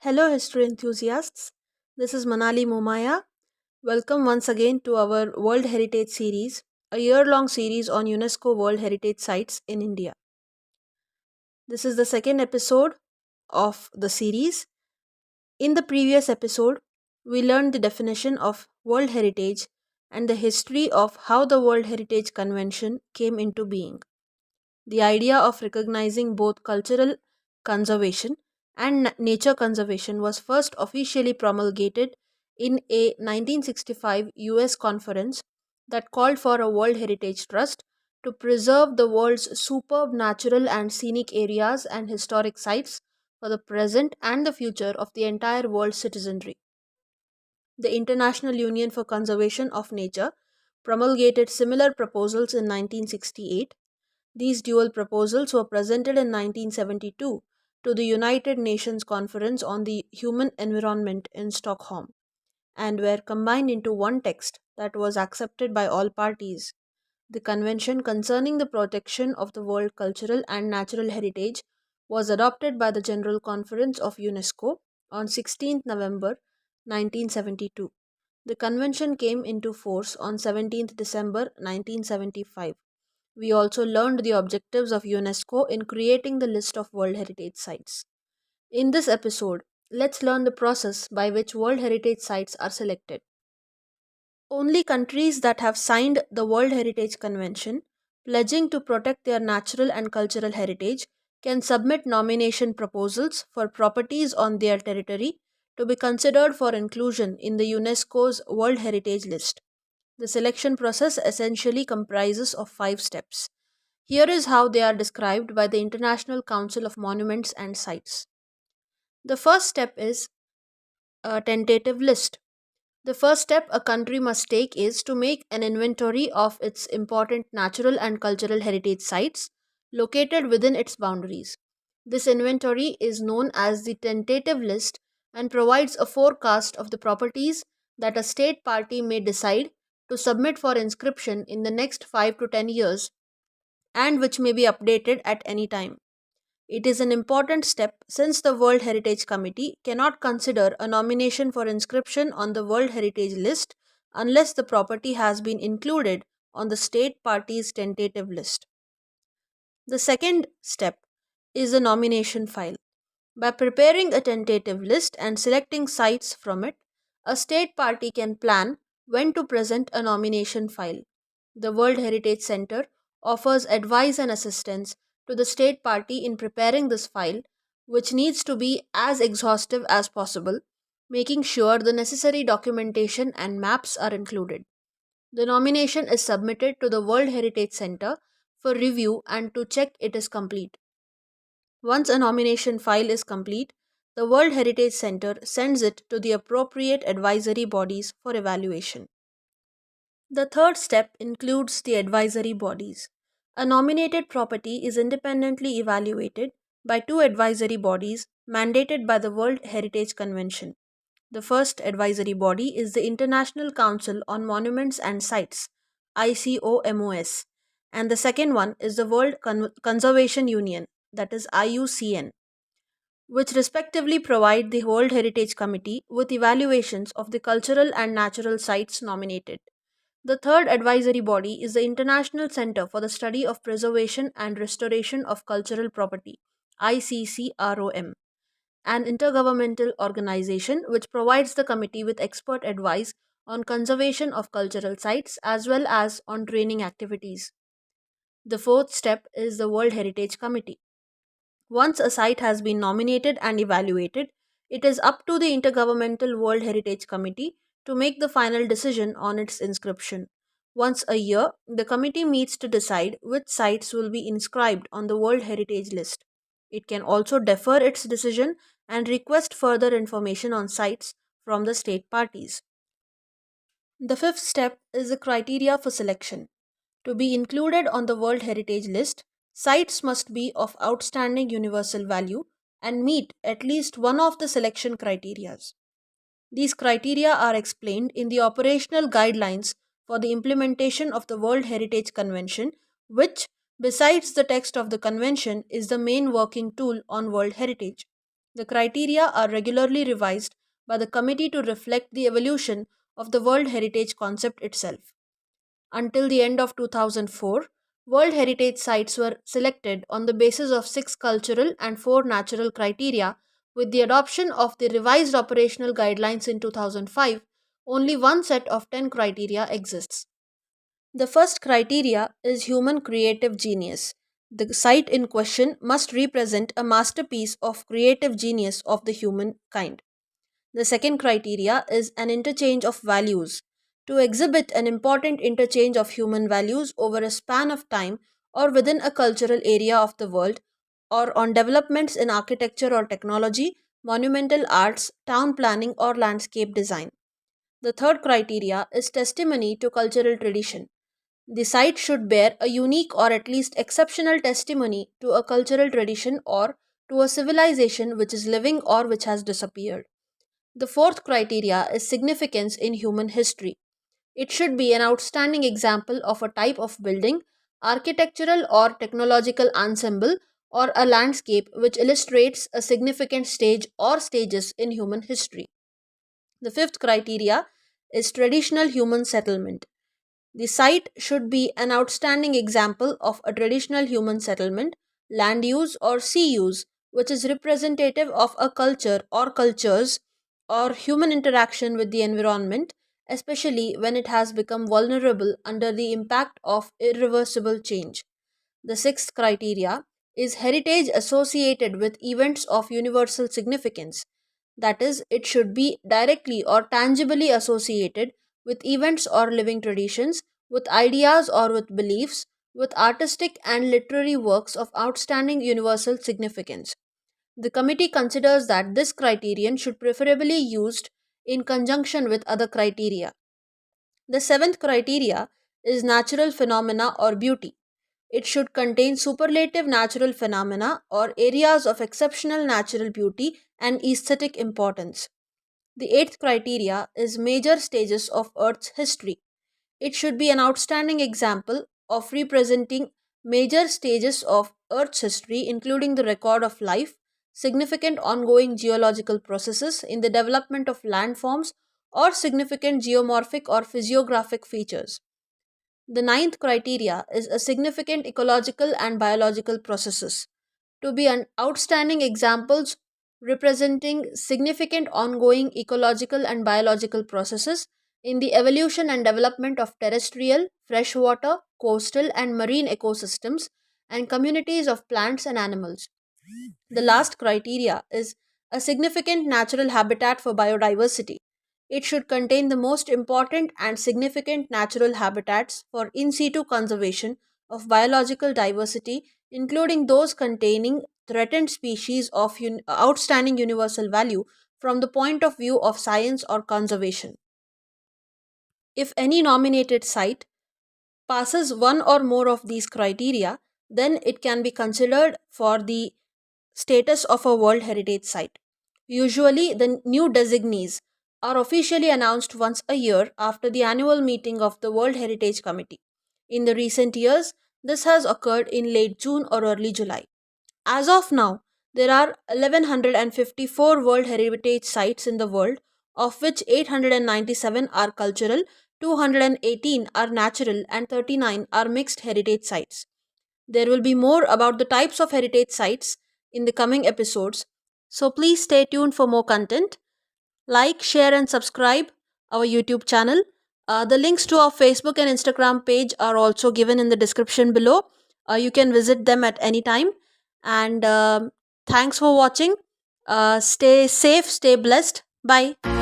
Hello, history enthusiasts. This is Manali Momaya. Welcome once again to our World Heritage series, a year long series on UNESCO World Heritage Sites in India. This is the second episode of the series. In the previous episode, we learned the definition of World Heritage and the history of how the World Heritage Convention came into being. The idea of recognizing both cultural conservation and nature conservation was first officially promulgated in a 1965 US conference that called for a World Heritage Trust to preserve the world's superb natural and scenic areas and historic sites for the present and the future of the entire world's citizenry. The International Union for Conservation of Nature promulgated similar proposals in 1968. These dual proposals were presented in 1972 to the United Nations Conference on the Human Environment in Stockholm and were combined into one text that was accepted by all parties. The Convention concerning the protection of the world cultural and natural heritage was adopted by the General Conference of UNESCO on 16th November 1972. The convention came into force on 17th December 1975. We also learned the objectives of UNESCO in creating the list of World Heritage Sites. In this episode, let's learn the process by which World Heritage Sites are selected. Only countries that have signed the World Heritage Convention, pledging to protect their natural and cultural heritage, can submit nomination proposals for properties on their territory to be considered for inclusion in the UNESCO's World Heritage List. The selection process essentially comprises of 5 steps. Here is how they are described by the International Council of Monuments and Sites. The first step is a tentative list. The first step a country must take is to make an inventory of its important natural and cultural heritage sites located within its boundaries. This inventory is known as the tentative list and provides a forecast of the properties that a state party may decide to submit for inscription in the next 5 to 10 years and which may be updated at any time. It is an important step since the World Heritage Committee cannot consider a nomination for inscription on the World Heritage List unless the property has been included on the state party's tentative list. The second step is the nomination file. By preparing a tentative list and selecting sites from it, a state party can plan when to present a nomination file. The World Heritage Center offers advice and assistance to the state party in preparing this file, which needs to be as exhaustive as possible, making sure the necessary documentation and maps are included. The nomination is submitted to the World Heritage Center for review and to check it is complete. Once a nomination file is complete, the World Heritage Center sends it to the appropriate advisory bodies for evaluation. The third step includes the advisory bodies. A nominated property is independently evaluated by 2 advisory bodies mandated by the World Heritage Convention. The first advisory body is the International Council on Monuments and Sites, ICOMOS, and the second one is the World Conservation Union, that is IUCN, which respectively provide the World Heritage Committee with evaluations of the cultural and natural sites nominated. The third advisory body is the International Center for the Study of Preservation and Restoration of Cultural Property, ICCROM, an intergovernmental organization which provides the committee with expert advice on conservation of cultural sites as well as on training activities. The fourth step is the World Heritage Committee. Once a site has been nominated and evaluated, it is up to the Intergovernmental World Heritage Committee to make the final decision on its inscription. Once a year, the committee meets to decide which sites will be inscribed on the World Heritage List. It can also defer its decision and request further information on sites from the state parties. The fifth step is the criteria for selection. To be included on the World Heritage List, sites must be of outstanding universal value and meet at least one of the selection criteria. These criteria are explained in the operational guidelines for the implementation of the World Heritage Convention, which, besides the text of the convention, is the main working tool on World Heritage. The criteria are regularly revised by the committee to reflect the evolution of the World Heritage concept itself. Until the end of 2004, World Heritage sites were selected on the basis of 6 cultural and 4 natural criteria. With the adoption of the revised operational guidelines in 2005, only one set of 10 criteria exists. The first criteria is human creative genius. The site in question must represent a masterpiece of creative genius of the humankind. The second criteria is an interchange of values. To exhibit an important interchange of human values over a span of time or within a cultural area of the world, or on developments in architecture or technology, monumental arts, town planning, or landscape design. The third criteria is testimony to cultural tradition. The site should bear a unique or at least exceptional testimony to a cultural tradition or to a civilization which is living or which has disappeared. The fourth criteria is significance in human history. It should be an outstanding example of a type of building, architectural or technological ensemble, or a landscape which illustrates a significant stage or stages in human history. The fifth criteria is traditional human settlement. The site should be an outstanding example of a traditional human settlement, land use, or sea use, which is representative of a culture or cultures or human interaction with the environment, especially when it has become vulnerable under the impact of irreversible change. The sixth criteria is heritage associated with events of universal significance. That is, it should be directly or tangibly associated with events or living traditions, with ideas or with beliefs, with artistic and literary works of outstanding universal significance. The committee considers that this criterion should preferably used in conjunction with other criteria. The seventh criteria is natural phenomena or beauty. It should contain superlative natural phenomena or areas of exceptional natural beauty and aesthetic importance. The eighth criteria is major stages of Earth's history. It should be an outstanding example of representing major stages of Earth's history, including the record of life, significant ongoing geological processes in the development of landforms, or significant geomorphic or physiographic features. The ninth criteria is a significant ecological and biological processes to be an outstanding examples representing significant ongoing ecological and biological processes in the evolution and development of terrestrial, freshwater, coastal, and marine ecosystems and communities of plants and animals. The last criteria is a significant natural habitat for biodiversity. It should contain the most important and significant natural habitats for in situ conservation of biological diversity, including those containing threatened species of outstanding universal value from the point of view of science or conservation. If any nominated site passes one or more of these criteria, then it can be considered for the status of a World Heritage Site. Usually, the new designees are officially announced once a year after the annual meeting of the World Heritage Committee. In the recent years, this has occurred in late June or early July. As of now, there are 1154 World Heritage Sites in the world, of which 897 are cultural, 218 are natural, and 39 are mixed heritage sites. There will be more about the types of heritage sites in the coming episodes, so please stay tuned for more content. Like, share, and subscribe our YouTube channel. The links to our Facebook and Instagram page are also given in the description below. You can visit them at any time. And thanks for watching. Stay safe, stay blessed. Bye.